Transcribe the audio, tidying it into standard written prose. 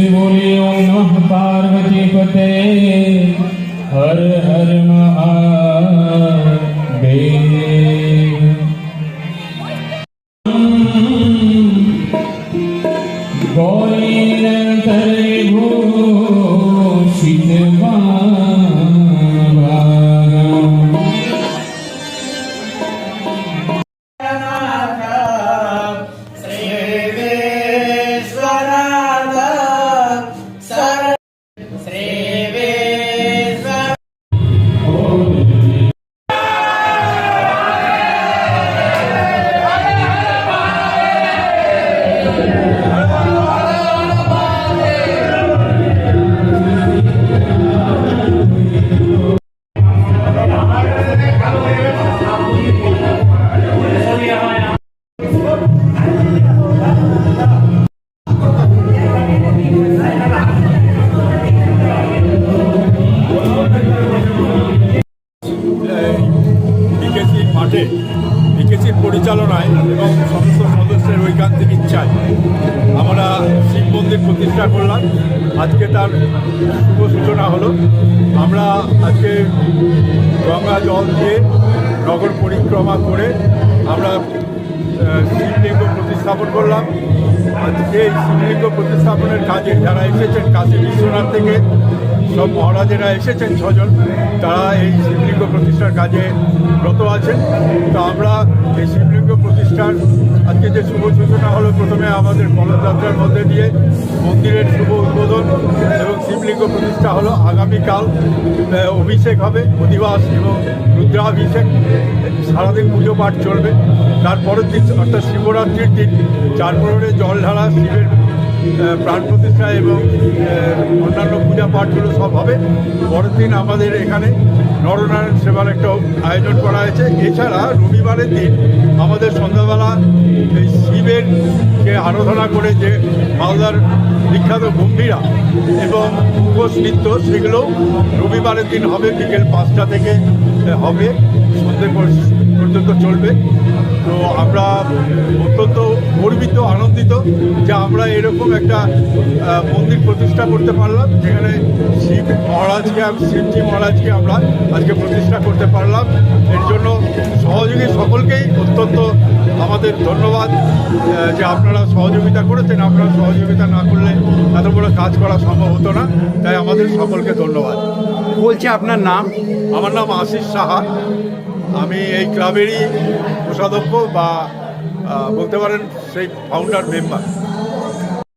बोले ओम नमः पार्वती पते हर हर महादेव। गौरी निरंतर विभूषित বিকেসির পরিচালনায় এবং সমস্ত সদস্যের ঐকান্তিক ইচ্ছায় আমরা শিব মন্দির প্রতিষ্ঠা করলাম। আজকে তার শুভ সূচনা হলো। আমরা আজকে গঙ্গা জল দিয়ে নগর পরিক্রমা করে আমরা শিবলিঙ্গ প্রতিস্থাপন করলাম। আজকে এই শিবলিঙ্গ প্রতিস্থাপনের কাজে যারা এসেছেন কাশী বিশ্বনাথ থেকে সব মহারাজেরা এসেছেন 6 জন, তারা এই শিবলিঙ্গ প্রতিষ্ঠার কাজে ব্রত আছেন। তো আমরা এই শিবলিঙ্গ প্রতিষ্ঠার আজকে যে শুভ সূচনা হলো, প্রথমে আমাদের কলসযাত্রার মধ্যে দিয়ে মন্দিরের শুভ উদ্বোধন এবং শিবলিঙ্গ প্রতিষ্ঠা হলো। আগামীকাল অভিষেক হবে, অধিবাস এবং রুদ্রাভিষেক, সারাদিন পুজো পাঠ চলবে। তারপরের দিন অর্থাৎ শিবরাত্রির দিন 4 প্রহরে জল ঢালা, শিবের প্রাণ প্রতিষ্ঠা এবং অন্যান্য পূজা পাঠগুলো সব হবে। পরের দিন আমাদের এখানে নরনারায়ণ সেবার একটা আয়োজন করা হয়েছে। এছাড়া রবিবারের দিন আমাদের সন্ধ্যাবেলা এই শিবেরকে আরাধনা করে যে মালদার বিখ্যাত গম্ভীরা এবং উপোস নৃত্য, সেগুলো রবিবারের দিন হবে, বিকেল 5টা থেকে হবে, সন্ধ্যে পর্যন্ত চলবে। তো আমরা অত্যন্ত গর্বিত, আনন্দিত যে আমরা এরকম একটা মন্দির প্রতিষ্ঠা করতে পারলাম, যেখানে শিবজি মহারাজকে আমরা আজকে প্রতিষ্ঠা করতে পারলাম। এর জন্য সহযোগী সকলকেই অত্যন্ত আমাদের ধন্যবাদ যে আপনারা সহযোগিতা করেছেন। আপনারা সহযোগিতা না করলে এত বড় কাজ করা সম্ভব হতো না, তাই আমাদের সকলকে ধন্যবাদ। বলছে আপনার নাম? আমার নাম আশিস সাহা। আমি এই ক্লাবেরই কোষাধ্যক্ষ বা বলতে পারেন সেই ফাউন্ডার মেম্বার।